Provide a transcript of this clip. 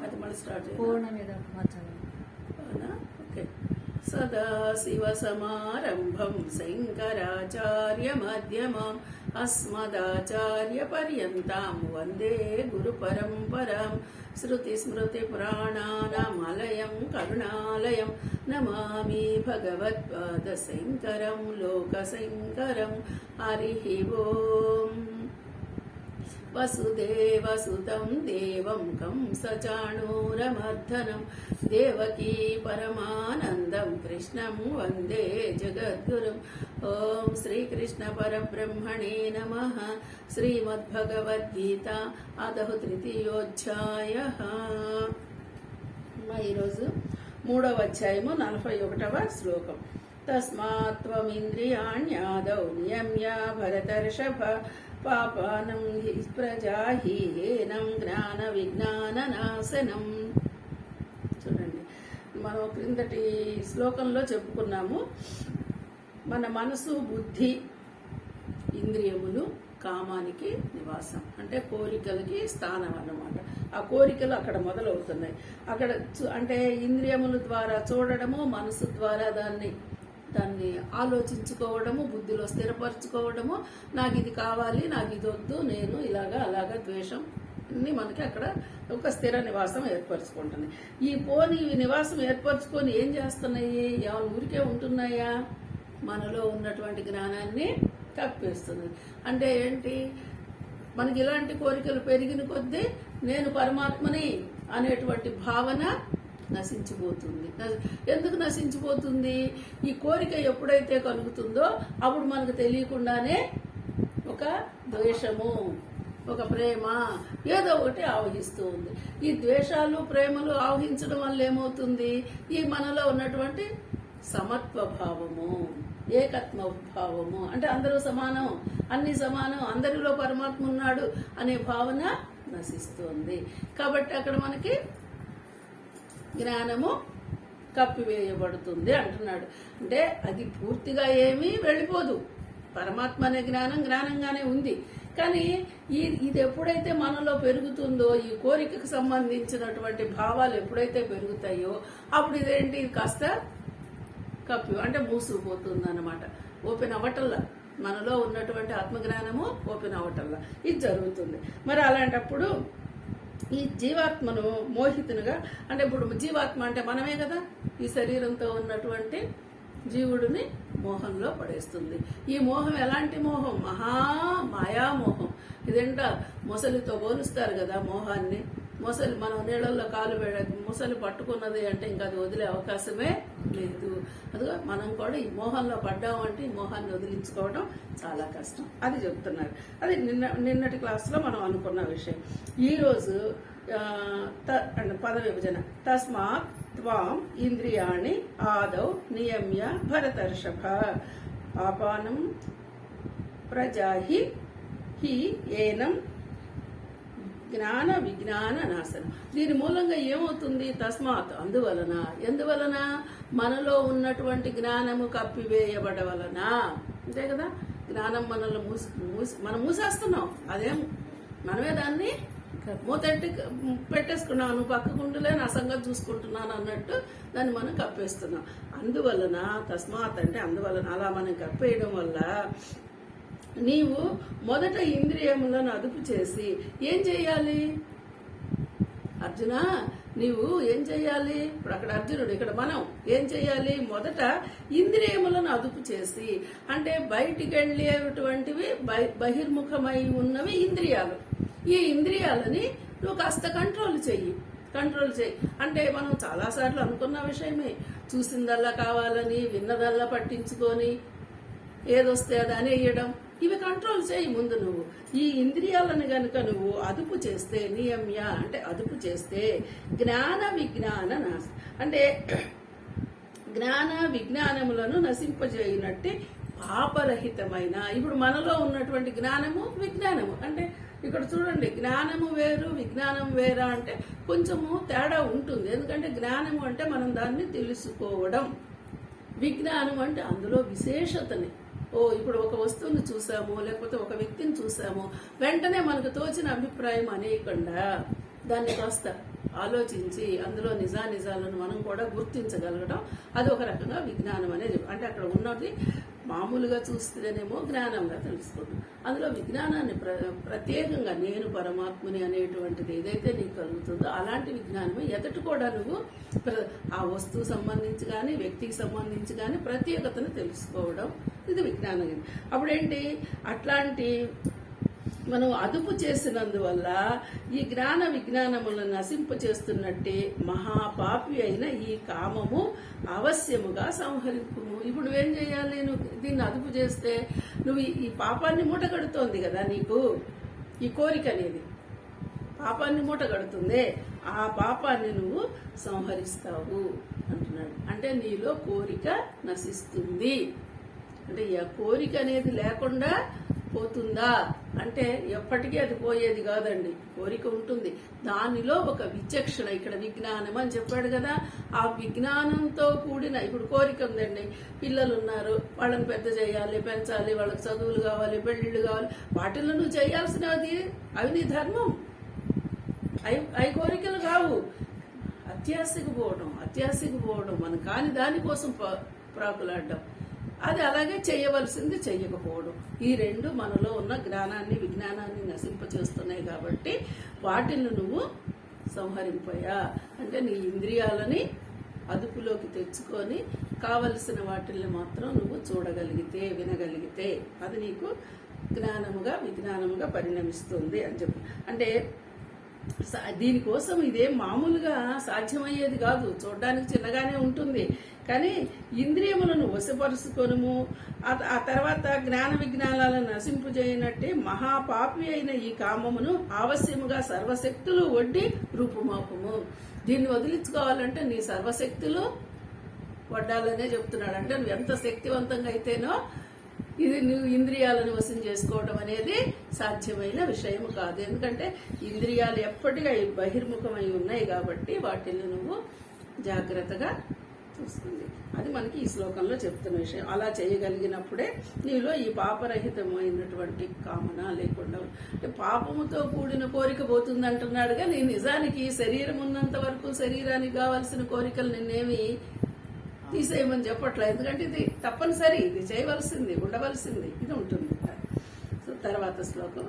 అది మళ్ళీ స్టార్ట్ పూర్ణ మీద మార్చాలి. అవునా? ఓకే. సదాశివసమారంభం శంకరాచార్యమధ్యమాం అస్మదాచార్యపర్యంతాం వందే గురుపరంపరాం. శృతిస్మృతిపురాణానామాలయం కరుణాలయం నమామి భగవత్పాదశంకరం లోకశంకరం. హరి ఓం. వసుదేవసుతం దేవం కంసచాణూరమర్దనం దేవకీ పరమానందం కృష్ణం వందే జగద్గురుం. ఓం శ్రీకృష్ణ పరబ్రహ్మణే నమః. శ్రీమద్భగవద్గీత అదః తృతీయోధ్యాయః. ఈరోజు 3వ అధ్యాయము 41వ శ్లోకం. తస్మాత్ త్వమింద్రియాణ్యాదౌ నియమ్య భరతర్షభ పాపానం హి ప్రజా హీనం జ్ఞాన విజ్ఞాన నాశనం. చూడండి, మనం క్రిందటి శ్లోకంలో చెప్పుకున్నాము, మన మనసు బుద్ధి ఇంద్రియములు కామానికి నివాసం, అంటే కోరికలకి స్థానం అన్నమాట. ఆ కోరికలు అక్కడ మొదలవుతున్నాయి. అక్కడ అంటే ఇంద్రియముల ద్వారా చూడడము, మనసు ద్వారా దాన్ని ఆలోచించుకోవడము, బుద్ధిలో స్థిరపరచుకోవడము, నాకు ఇది కావాలి, నాకు ఇది వద్దు, నేను ఇలాగా అలాగా ద్వేషం అన్ని మనకి అక్కడ ఒక స్థిర నివాసం ఏర్పరచుకుంటున్నాయి. ఈ నివాసం ఏర్పరచుకొని ఏం చేస్తున్నాయి? ఏమైనా ఊరికే ఉంటున్నాయా? మనలో ఉన్నటువంటి జ్ఞానాన్ని కప్పేస్తుంది. అంటే ఏంటి? మనకి ఇలాంటి కోరికలు పెరిగిన కొద్దీ నేను పరమాత్మని అనేటువంటి భావన నశించిపోతుంది. ఎందుకు నశించిపోతుంది? ఈ కోరిక ఎప్పుడైతే కలుగుతుందో అప్పుడు మనకు తెలియకుండానే ఒక ద్వేషము, ఒక ప్రేమ ఏదో ఒకటి ఆవహిస్తూ ఉంది. ఈ ద్వేషాలు ప్రేమలు ఆవహించడం వల్ల ఏమవుతుంది? ఈ మనలో ఉన్నటువంటి సమత్వ భావము, ఏకత్వ భావము, అంటే అందరూ సమానం, అన్ని సమానం, అందరిలో పరమాత్మ ఉన్నాడు అనే భావన నశిస్తుంది. కాబట్టి అక్కడ మనకి జ్ఞానము కప్పివేయబడుతుంది అంటున్నాడు. అంటే అది పూర్తిగా ఏమీ వెళ్ళిపోదు. పరమాత్మ అనే జ్ఞానం జ్ఞానంగానే ఉంది. కానీ ఇది ఎప్పుడైతే మనలో పెరుగుతుందో, ఈ కోరికకు సంబంధించినటువంటి భావాలు ఎప్పుడైతే పెరుగుతాయో అప్పుడు ఇదేంటి? కాస్త అంటే మూసుకుపోతుంది అన్నమాట. ఓపెన్ అవ్వటల్లా మనలో ఉన్నటువంటి ఆత్మజ్ఞానము ఓపెన్ అవ్వటల్లా ఇది జరుగుతుంది. మరి అలాంటప్పుడు ఈ జీవాత్మను మోహితునిగా, అంటే ఇప్పుడు జీవాత్మ అంటే మనమే కదా, ఈ శరీరంతో ఉన్నటువంటి జీవుడిని మోహంలో పడేస్తుంది. ఈ మోహం ఎలాంటి మోహం? మాయామోహం. ఇదేంట మొసలితో పోలుస్తారు కదా మోహాన్ని. మొసలి మనం నీళ్ళల్లో కాలు మొసలి పట్టుకున్నది అంటే ఇంకా అది వదిలే అవకాశమే లేదు. అదిగా మనం కూడా ఈ మోహంలో పడ్డామంటే ఈ మోహాన్ని వదిలించుకోవడం చాలా కష్టం. అది చెప్తున్నారు. అది నిన్నటి క్లాస్లో మనం అనుకున్న విషయం. ఈరోజు పద విభజన. తస్మాత్ త్వాం ఇంద్రియాణి ఆదౌ నియమ్య భరతర్షభ పాపానం ప్రజాహి హి ఏనం జ్ఞాన విజ్ఞాన నాశనం. దీని మూలంగా ఏమవుతుంది? తస్మాత్ అందువలన, ఎందువలన? మనలో ఉన్నటువంటి జ్ఞానము కప్పివేయబడవలన. అంతే కదా, జ్ఞానం మనల్ని మనం మూసేస్తున్నాం. అదేం మనమే దాన్ని మూతెట్టి పెట్టేసుకున్నాం. నువ్వు పక్కకుంటలే నా సంగతి చూసుకుంటున్నాను అన్నట్టు దాన్ని మనం కప్పేస్తున్నాం. అందువలన తస్మాత్ అంటే అందువలన, అలా మనం కప్పేయడం వల్ల నీవు మొదట ఇంద్రియములను అదుపు చేసి ఏం చేయాలి? అర్జున, నీవు ఏం చేయాలి? ఇప్పుడు అక్కడ అర్జునుడు, ఇక్కడ మనం ఏం చేయాలి? మొదట ఇంద్రియములను అదుపు చేసి, అంటే బయటికి వెళ్ళేటువంటివి బహిర్ముఖమై ఉన్నవి ఇంద్రియాలు. ఈ ఇంద్రియాలని నువ్వు కాస్త కంట్రోల్ చెయ్యి. అంటే మనం చాలాసార్లు అనుకున్న విషయమే, చూసిందల్లా కావాలని, విన్నదల్లా పట్టించుకొని ఏదొస్తే అది అనేయడం, ఇవి కంట్రోల్ చేయి ముందు నువ్వు. ఈ ఇంద్రియాలను గనుక నువ్వు అదుపు చేస్తే, నియమ్య అంటే అదుపు చేస్తే, జ్ఞాన విజ్ఞాన అంటే జ్ఞాన విజ్ఞానములను నశింపజేయనట్టే పాపరహితమైన, ఇప్పుడు మనలో ఉన్నటువంటి జ్ఞానము విజ్ఞానము అంటే ఇక్కడ చూడండి, జ్ఞానము వేరు విజ్ఞానం వేరా అంటే కొంచెము తేడా ఉంటుంది. ఎందుకంటే జ్ఞానము అంటే మనం దాన్ని తెలుసుకోవడం, విజ్ఞానం అంటే అందులో విశేషతని. ఇప్పుడు ఒక వస్తువుని చూసాము, లేకపోతే ఒక వ్యక్తిని చూసాము, వెంటనే మనకు తోచిన అభిప్రాయం అనేయకుండా దాన్ని కాస్త ఆలోచించి అందులో నిజానిజాలను మనం కూడా గుర్తించగలగడం అది ఒక రకంగా విజ్ఞానం అనేది. అంటే అక్కడ ఉన్నది మామూలుగా చూస్తేనేమో జ్ఞానంగా తెలుసుకుంటాం. అందులో విజ్ఞానాన్ని ప్రత్యేకంగా నేను పరమాత్మని అనేటువంటిది ఏదైతే నీకు కలుగుతుందో అలాంటి విజ్ఞానమే ఎదుటి కూడా నువ్వు ఆ వస్తువు సంబంధించి కానీ వ్యక్తికి సంబంధించి కానీ ప్రత్యేకతను తెలుసుకోవడం ఇది విజ్ఞానం. అప్పుడేంటి అట్లాంటి మనం అదుపు చేసినందువల్ల ఈ జ్ఞాన విజ్ఞానములను నశింప చేస్తున్నట్టే మహాపాపి అయిన ఈ కామము అవశ్యముగా సంహరింపుము. ఇప్పుడు నువ్వేం చేయాలి? నువ్వు దీన్ని అదుపు చేస్తే నువ్వు ఈ పాపాన్ని మూటగడుతోంది కదా, నీకు ఈ కోరిక అనేది పాపాన్ని మూటగడుతుంది. ఆ పాపాన్ని నువ్వు సంహరిస్తావు అంటున్నాడు. అంటే నీలో కోరిక నశిస్తుంది. అంటే ఈ కోరిక అనేది లేకుండా పోతుందా అంటే ఎప్పటికీ అది పోయేది కాదండి. కోరిక ఉంటుంది, దానిలో ఒక విచక్షణ, ఇక్కడ విజ్ఞానం అని చెప్పాడు కదా, ఆ విజ్ఞానంతో కూడిన ఇప్పుడు కోరిక ఉందండి. పిల్లలు ఉన్నారు, వాళ్ళని పెద్ద చేయాలి, పెంచాలి, వాళ్ళకి చదువులు కావాలి, పెళ్లిళ్ళు కావాలి, వాటిల్లో నువ్వు చేయాల్సినది అవి నీ ధర్మం. అవి కోరికలు కావు. అత్యాశకు పోవడం మనం కాని దానికోసం ప్రాకులాడడం, అది అలాగే చేయవలసింది చెయ్యకపోవడం, ఈ రెండు మనలో ఉన్న జ్ఞానాన్ని విజ్ఞానాన్ని నశింపచేస్తున్నాయి. కాబట్టి వాటిని నువ్వు సంహరింపయా అంటే నీ ఇంద్రియాలని అదుపులోకి తెచ్చుకొని కావలసిన వాటిల్ని మాత్రం నువ్వు చూడగలిగితే వినగలిగితే అది నీకు జ్ఞానముగా విజ్ఞానముగా పరిణమిస్తుంది అని చెప్పి. అంటే దీనికోసం ఇదేం మామూలుగా సాధ్యమయ్యేది కాదు. చూడడానికి చిన్నగానే ఉంటుంది, కానీ ఇంద్రియములను వశపరుచుకొనుము. ఆ తర్వాత జ్ఞాన విజ్ఞానాలను నశింపుజేయనట్టే మహాపాపి అయిన ఈ కామమును ఆవశ్యముగా సర్వశక్తులు ఒడ్డి రూపుమాపము. దీన్ని వదిలించుకోవాలంటే నీ సర్వశక్తులు వడ్డాలనే చెప్తున్నాడు. అంటే నువ్వు ఎంత శక్తివంతంగా అయితేనో ఇది నువ్వు ఇంద్రియాలను వశం చేసుకోవడం అనేది సాధ్యమైన విషయం కాదు. ఎందుకంటే ఇంద్రియాలు ఎప్పటికీ బహిర్ముఖమై ఉన్నాయి కాబట్టి వాటిని నువ్వు జాగ్రత్తగా చూస్తుంది. అది మనకి ఈ శ్లోకంలో చెప్తున్న విషయం. అలా చేయగలిగినప్పుడే నీలో ఈ పాపరహితమైనటువంటి కామన లేకుండా, అంటే పాపముతో కూడిన కోరిక పోతుంది అంటున్నాడుగా. నీ నిజానికి శరీరం ఉన్నంత వరకు శరీరానికి కావాల్సిన కోరికలు నిన్నేమి తీసేయమని చెప్పట్లేదు. ఎందుకంటే ఇది తప్పనిసరి, ఇది చేయవలసింది, ఉండవలసింది, ఇది ఉంటుంది. సో తర్వాత శ్లోకం